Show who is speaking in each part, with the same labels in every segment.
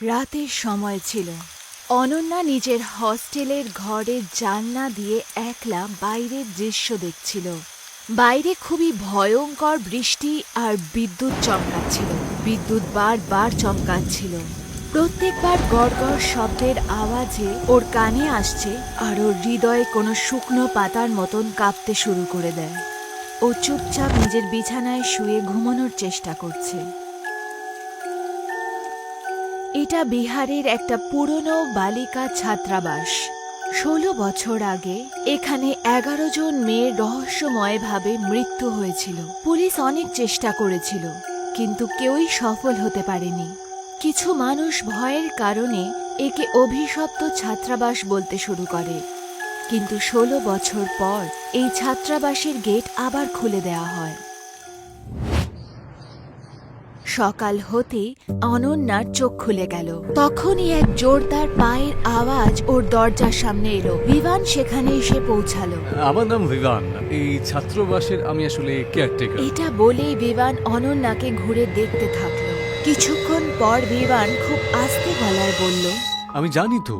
Speaker 1: রাতের সময় ছিল। অনন্যা নিজের হস্টেলের ঘরের জানলা দিয়ে একলা বাইরের দৃশ্য দেখছিল। বাইরে খুবই ভয়ঙ্কর বৃষ্টি আর বিদ্যুৎ চমকাচ্ছিল। বিদ্যুৎ বারবার চমকাচ্ছিল। প্রত্যেকবার গড়গড় শব্দের আওয়াজে ওর কানে আসছে আর ওর হৃদয়ে কোনো শুকনো পাতার মতন কাঁপতে শুরু করে দেয়। ও চুপচাপ নিজের বিছানায় শুয়ে ঘুমানোর চেষ্টা করছে। এটা বিহারের একটা পুরনো বালিকা ছাত্রাবাস। 16 বছর আগে এখানে 11 জন মেয়ের রহস্যময়ভাবে মৃত্যু হয়েছিল। পুলিশ অনেক চেষ্টা করেছিল, কিন্তু কেউই সফল হতে পারেনি। কিছু মানুষ ভয়ের কারণে একে অভিশপ্ত ছাত্রাবাস বলতে শুরু করে। কিন্তু 16 বছর পর এই ছাত্রাবাসের গেট আবার খুলে দেওয়া হয়। সকাল হতে অনন্যার চোখ খুলে গেল। তখনই এক জোরদার পায়ের আওয়াজ ওর দরজার সামনে এলো। বিভান সেখানে এসে পৌঁছালো।
Speaker 2: আমার নাম বিভান, এই ছাত্রাবাসের আমি আসলে কেয়ারটেকার।
Speaker 1: এটা বলেই বিভান অনন্যাকে ঘুরে দেখতে থাকলো। কিছুক্ষণ পর বিভান খুব আস্তে গলায় বলল,
Speaker 2: আমি জানি তো,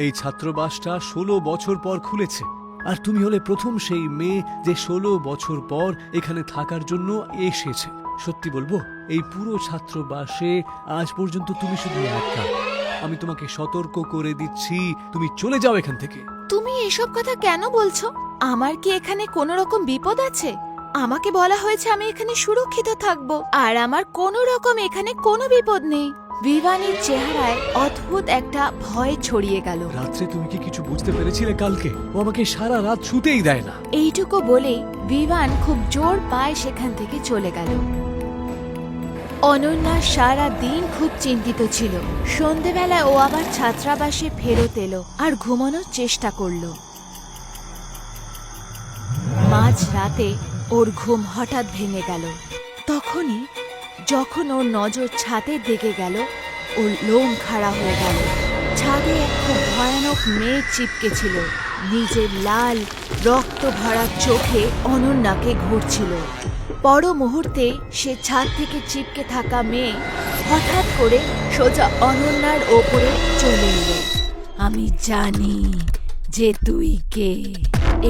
Speaker 2: এই ছাত্রাবাসটা 16 বছর পর খুলেছে, আর তুমি হলে প্রথম সেই মেয়ে যে 16 বছর পর এখানে থাকার জন্য এসেছে। সত্যি বলবো, এই পুরো ছাত্রাবাসে আজ পর্যন্ত তুমি শুধু একা। আমি তোমাকে সতর্ক করে দিচ্ছি, তুমি চলে যাও এখান থেকে।
Speaker 1: তুমি এসব কথা কেন বলছো? আমার কি এখানে কোনো রকম বিপদ আছে? আমাকে বলা হয়েছে আমি এখানে সুরক্ষিত থাকবো, আর আমার কোনো রকম এখানে কোনো বিপদ নেই। বিভানের চেহারায় অদ্ভুত একটা ভয় ছড়িয়ে গেল।
Speaker 2: রাত্রে তুমি কি কিছু বুঝতে পেরেছিলে কালকে? ও আমাকে সারা রাত শুতেই দেয় না।
Speaker 1: এইটুকু বলেই বিভান খুব জোর পায়ে সেখান থেকে চলে গেল। অনন্যা সারা দিন খুব চিন্তিত ছিল। সন্ধেবেলায় ও আবার ছাত্রাবাসে ফেরত এলো আর ঘুমানোর চেষ্টা করলো। মাঝ রাতে ওর ঘুম হঠাৎ ভেঙে গেল। তখনই যখন ওর নজর ছাদের দিকে গেল, ওর লোম খাড়া হয়ে গেল। ছাদে এক খুব ভয়ানক মেয়ে চিপকে ছিল। নিজের লাল রক্ত ভরা চোখে অনন্যাকে ঘুরছিল। পর মুহূর্তে সে ছাদ থেকে চিপকে থাকা মেয়ে হঠাৎ করে সোজা অনন্যার ওপরে চলে এলো। আমি জানি যে তুই কে।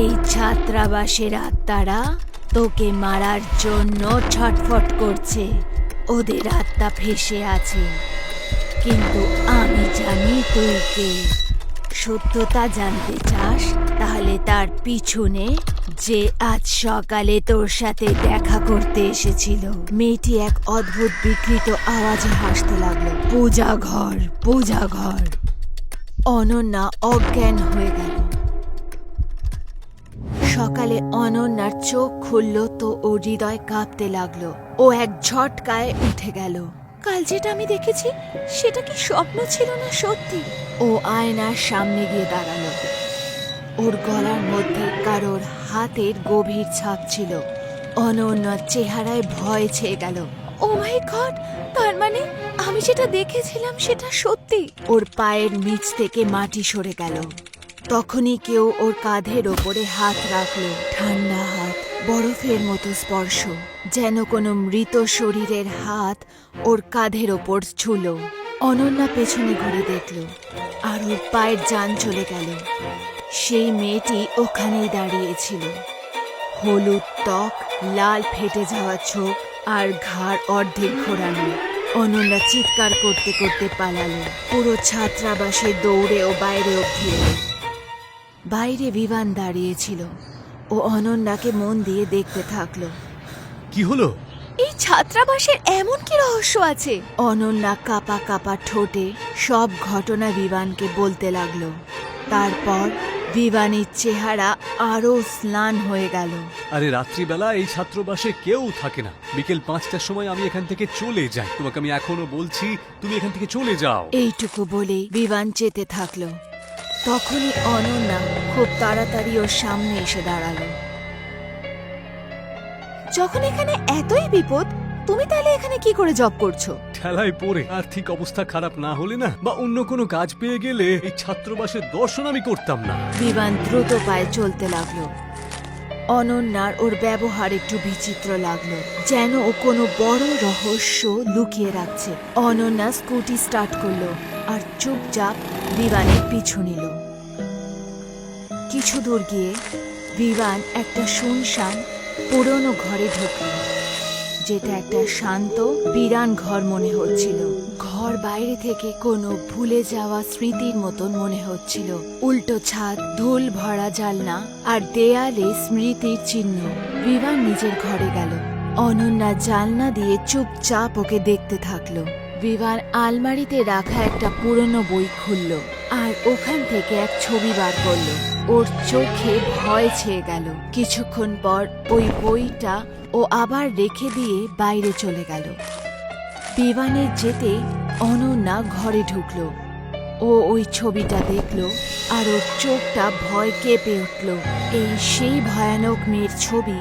Speaker 1: এই ছাত্রাবাসের আত্মারা তোকে মারার জন্য ছটফট করছে। ওদের আত্মা ফেসে আছে, কিন্তু আমি জানি তুই কে। সত্যতা জানতে চাস? তাহলে তার পিছনে যে আজ সকালে তোর সাথে দেখা করতে এসেছিল। মেয়েটি এক অদ্ভুত বিকৃত আওয়াজে হাসতে লাগলো। পূজা ঘর, পূজা ঘর। অনন্যা অজ্ঞান হয়ে গেল। সকালে অনন্যার চোখ খুলল তো ও হৃদয় কাঁপতে লাগলো। ও এক ঝটকায় উঠে গেল। কাল যেটা আমি দেখেছি সেটা কি স্বপ্ন ছিল না সত্যি? ও আয়নার সামনে গিয়ে দাঁড়ালো। ওর গলার মধ্যে কারোর হাতের গভীর ছাপ ছিল। অনন্যার চেহারায় ভয় ছেয়ে গেল। ও মাই গড, তার মানে আমি যেটা দেখেছিলাম সেটা সত্যি। ওর পায়ের নিচ থেকে মাটি সরে গেল। তখনই কেউ ওর কাঁধের ওপরে হাত রাখলো। ঠান্ডা হাত, বরফের মতো স্পর্শ, যেন কোনো মৃত শরীরের হাত ওর কাঁধের ওপর ছুলো। অনন্যা পেছনে ঘুরে দেখল, আর ওর পায়ের জান চলে গেল। সেই মেয়েটি ওখানেই দাঁড়িয়েছিল। হলুদ ত্বক, লাল ফেটে যাওয়া চোখ আর ঘাড় অর্ধেক ঘোরানো। অনন্যা চিৎকার করতে করতে পালালো। পুরো ছাত্রাবাসে দৌড়ে ও বাইরে অবধি এলো। বাইরে বিভান দাঁড়িয়েছিল। ও অনন্যাকে মন দিয়ে দেখতে থাকলো।
Speaker 2: কি হলো?
Speaker 1: এই ছাত্রাবাসের এমন কি রহস্য আছে? অনন্যা কাপা কাপা ঠোঁটে সব ঘটনা বিভানকে বলতে লাগলো। তারপর বিভানের চেহারা আরো স্নান হয়ে গেল।
Speaker 2: আরে রাত্রিবেলা এই ছাত্রাবাসে কেউ থাকে না। বিকেল 5টার সময় আমি এখান থেকে চলে যাই। তোমাকে আমি এখনো বলছি, তুমি এখান থেকে চলে যাও।
Speaker 1: এইটুকু বলেই বিভান যেতে থাকলো। তখনই অনন্যা খুব তাড়াতাড়ি ওর সামনে এসে দাঁড়ালো। যখন এখানে এতই বিপদ, তুমি তাহলে এখানে কি করে জব করছো?
Speaker 2: ঠেলায় পড়ে আর্থিক অবস্থা খারাপ না হলে না, বা অন্য কোনো কাজ পেয়ে গেলে এই ছাত্রাবাসের দর্শন আমি করতাম না।
Speaker 1: বিভান দ্রুত পায়ে চলতে লাগলো। অনন্যার ওর ব্যবহার একটু বিচিত্র লাগলো, যেন ও কোনো বড় রহস্য লুকিয়ে রাখছে। অনন্যা স্কুটি স্টার্ট করলো আর চুপচাপ বিবানের পিছু নিল। কিছু দূর গিয়ে বিবান একটা শুনশান পুরনো ঘরে ঢুকল, যেটা একটা শান্ত বিরান ঘর মনে হচ্ছিল। ঘর বাইরে থেকে কোনো ভুলে যাওয়া স্মৃতির মতন মনে হচ্ছিল। উল্টো ছাদ, ধুল ভরা জালনা আর দেয়ালে স্মৃতির চিহ্ন। বিবান নিজের ঘরে গেল। অনন্যা জালনা দিয়ে চুপচাপ ওকে দেখতে থাকলো। বিবান আলমারিতে রাখা একটা পুরনো বই খুলল আর ওখান থেকে এক ছবি বার করলো। ওর চোখে ভয় ছেয়ে গেল। কিছুক্ষণ পর ওই বইটা ও আবার রেখে দিয়ে বাইরে চলে গেল। বিবানের যেতে অনন্যা ঘরে ঢুকলো। ও ওই ছবিটা দেখলো আর ওর চোখটা ভয় কেঁপে উঠল। এই সেই ভয়ানক মেয়ের ছবি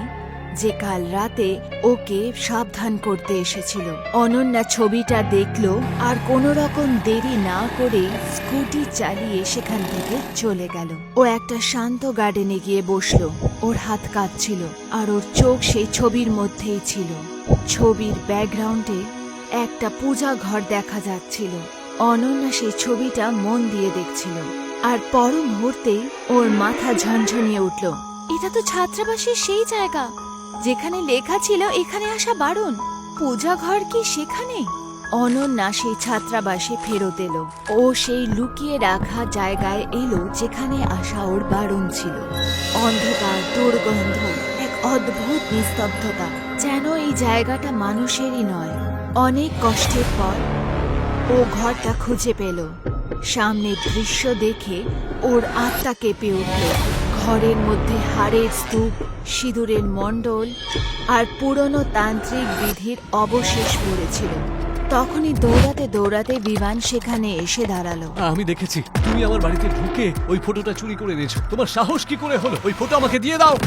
Speaker 1: যে কাল রাতে ওকে সাবধান করতে এসেছিল। অনন্যা ছবিটা দেখলো আর কোনো রকম দেরি না করে স্কুটি চালিয়ে সেখান থেকে চলে গেল। ও একটা শান্ত গার্ডেনে গিয়ে বসলো। ওর হাত কাঁপছিল আর ওর চোখ সেই ছবির মধ্যেই ছিল। ছবির ব্যাকগ্রাউন্ডে একটা পূজা ঘর দেখা যাচ্ছিল। অনন্যা সেই ছবিটা মন দিয়ে দেখছিল আর পর মুহূর্তেই ওর মাথা ঝনঝনিয়ে উঠল। এটা তো ছাত্রাবাসের সেই জায়গা যেখানে লেখা ছিল এখানে আসা বারণ। পূজা ঘর কি সেখানে? অনন্যা সেই ছাত্রাবাসে ফেরত এলো। ও সেই লুকিয়ে রাখা জায়গায় এলো যেখানে আসা ওর বারণ ছিল। অন্ধকার, দুর্গন্ধ, এক অদ্ভুত নিস্তব্ধতা, যেন এই জায়গাটা মানুষেরই নয়। অনেক কষ্টের পর ও ঘরটা খুঁজে পেল। সামনের দৃশ্য দেখে ওর আত্মা কেঁপে উঠল। ঘরের মধ্যে হাড়ের স্তূপ, সিঁদুরের মণ্ডল আর পুরনো তান্ত্রিক বিধির অবশেষ পড়েছিল। তখনই দৌড়াতে দৌড়াতে বিমান সেখানে এসে দাঁড়ালো।
Speaker 2: আমি দেখেছি তুমি আমার বাড়িতে ঢুকে ওই ফটোটা চুরি করে এনেছো। তোমার সাহস কি করে হলো? ওই ফটো আমাকে দিয়ে দাও।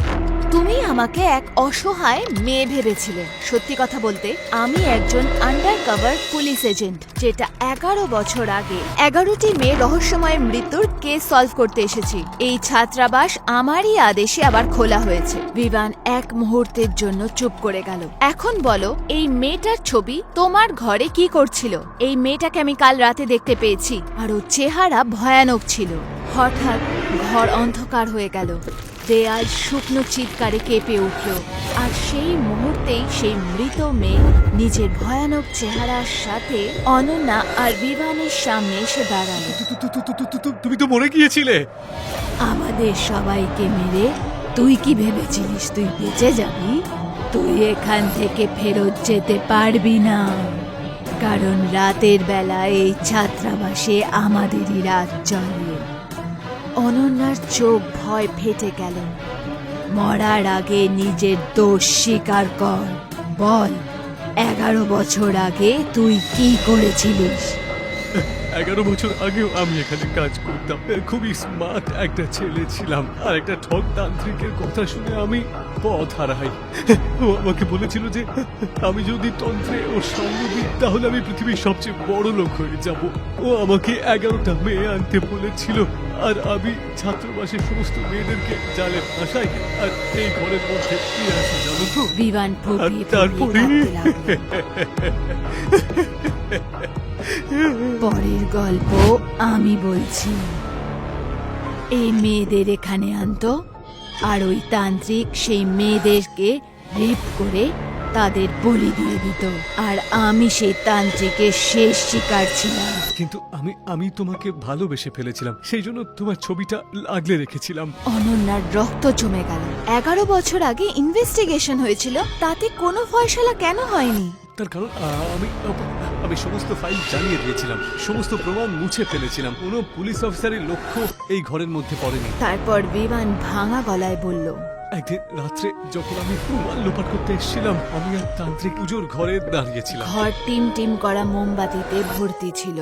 Speaker 1: তুমি আমাকে এক অসহায় মেয়ে ভেবেছিলে। সত্যি কথা বলতে আমি একজন আন্ডার কভার পুলিশ এজেন্ট, যেটা 11 বছর আগে 11টি মেয়ে রহস্যময় মৃত্যুর কেস সলভ করতে এসেছি। এই ছাত্রাবাস আমারই আদেশে আবার খোলা হয়েছে। বিমান এক মুহূর্তের জন্য চুপ করে গেল। এখন বলো, এই মেয়েটার ছবি তোমার ঘরে কি করছিল? এই মেয়েটাকে আমি কাল রাতে দেখতে পেয়েছি আর ওর চেহারা ভয়ানক ছিল। হঠাৎ ঘর অন্ধকার হয়ে গেল। দেয়াল শুকনো চিৎকারে কেঁপে উঠল আর সেই মুহূর্তেই সেই মৃত মেয়ে নিজের ভয়ানক চেহারার সাথে অনন্যা আর বিমানের সামনে এসে দাঁড়ালো।
Speaker 2: তুমি তো মরে গিয়েছিলে।
Speaker 1: আমাদের সবাইকে মেরে তুই কি ভেবেছিলিস তুই বেঁচে যাবি? তুই এখান থেকে ফেরত যেতে পারবি না, কারণ রাতের বেলা এই ছাত্রাবাসে আমাদেরই রাত চলে। অনন্যার চোখ ভয় ফেটে গেল। মরার আগে নিজের দোষ স্বীকার কর। বল, 11 বছর আগে তুই কি করেছিলিস?
Speaker 2: 11 বছর আগেও আমি এখানে কাজ করতাম। খুবই স্মার্ট একটা ছেলে ছিলাম আর একটা ঠক তান্ত্রিকের কথা শুনে আমি পথ হারাই। ও আমাকে বলেছিল যে আমি যদি তন্ত্রে ওর সঙ্গ দিই তাহলে আমি পৃথিবীর সবচেয়ে বড় লোক হয়ে যাব। ও আমাকে 11টা মেয়ে আনতে বলেছিল আর আমি ছাত্রাবাসের সমস্ত মেয়েদেরকে জালে ফাঁসাই আর এই ঘরের মধ্যে ফিরে আসি, জানো তো?
Speaker 1: বিমান
Speaker 2: আর তারপরে
Speaker 1: পরের গল্প আমি বলছি। এই মেয়েদের এখানে আনতো আর ওই তান্ত্রিক সেই মেয়েদেরকে রেপ করে তাদের বলি দিয়ে দিত আর আমি সেই তান্ত্রিকের শেষ শিকার ছিলাম।
Speaker 2: কিন্তু আমি তোমাকে ভালোবেসে ফেলেছিলাম, সেই জন্য তোমার ছবিটা আগলে রেখেছিলাম।
Speaker 1: অনন্যার রক্ত জমে গেল। 11 বছর আগে ইনভেস্টিগেশন হয়েছিল, তাতে কোনো ফয়সালা কেন হয়নি?
Speaker 2: তার কারণ আমি সমস্ত ফাইল জানিয়ে দিয়েছিলাম, সমস্ত প্রমাণ মুছে ফেলেছিলাম। কোনো পুলিশ অফিসারের লক্ষ্য এই ঘরের মধ্যে পড়েনি।
Speaker 1: তারপর বিমান ভাঙা গলায় বলল,
Speaker 2: একদিন রাত্রে যখন আমি প্রমাণ লোপাট করতে এসেছিলাম, আমি আর তান্ত্রিক পুজোর ঘরে দাঁড়িয়েছিলাম।
Speaker 1: ঘর টিম টিম করা মোমবাতিতে ভর্তি ছিল।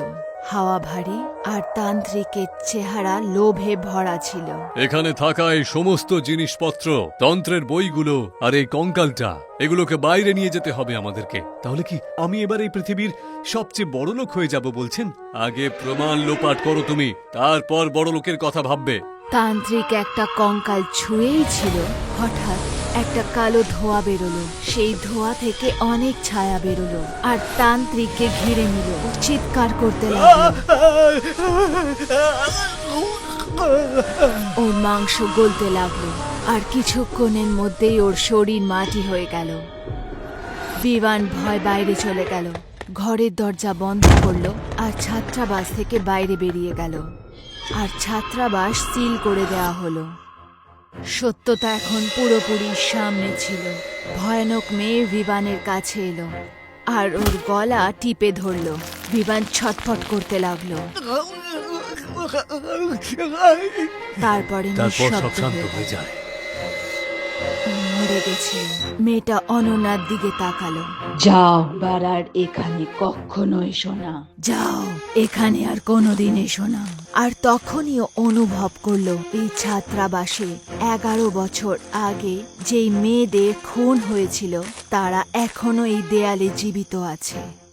Speaker 1: হাওয়া ভারী আর তান্ত্রিকের চেহারা লোভে ভরা ছিল।
Speaker 2: এখানে থাকা এই সমস্ত জিনিসপত্র, তন্ত্রের বইগুলো আর এই কঙ্কালটা, এগুলোকে বাইরে নিয়ে যেতে হবে আমাদেরকে। তাহলে কি আমি এবার এই পৃথিবীর সবচেয়ে বড় লোক হয়ে যাব বলছেন? আগে প্রমাণ লোপাট করো তুমি, তারপর বড় লোকের কথা ভাববে।
Speaker 1: তান্ত্রিক একটা কঙ্কাল ছুঁয়েই ছিল, হঠাৎ একটা কালো ধোঁয়া বেরোলো। সেই ধোঁয়া থেকে অনেক ছায়া বেরোলো আর তান্ত্রিককে ঘিরে নিল। ও চিৎকার করতে লাগলো। ওর মাংস গলতে লাগলো আর কিছুক্ষণের মধ্যেই ওর শরীর মাটি হয়ে গেল। বিবান ভয় বাইরে চলে গেল, ঘরের দরজা বন্ধ করলো আর ছাত্রাবাস থেকে বাইরে বেরিয়ে গেল। আর ছাত্রাবাস সিল করে দেওয়া হলো। সত্যতা এখন পুরোপুরি সামনে ছিল। ভয়ানক মেয়ে বিবানের কাছে এলো আর ওর গলা টিপে ধরলো। বিবান ছটফট করতে লাগলো। তারপরে
Speaker 2: তারপর সব
Speaker 1: নিঃশব্দ
Speaker 2: শান্ত
Speaker 1: হয়ে
Speaker 2: হয়ে
Speaker 1: গেল।
Speaker 2: যায়।
Speaker 1: মরে গেছিল। মেয়েটা অনন্যার দিকে তাকালো।
Speaker 3: যাও, আর এখানে কখনো এসো না।
Speaker 1: যাও, এখানে আর কোনোদিন এসো না। আর তখনই ও অনুভব করলো এই ছাত্রাবাসে 11 বছর আগে যেই মেয়েদের খুন হয়েছিল তারা এখনো এই দেয়ালে জীবিত আছে।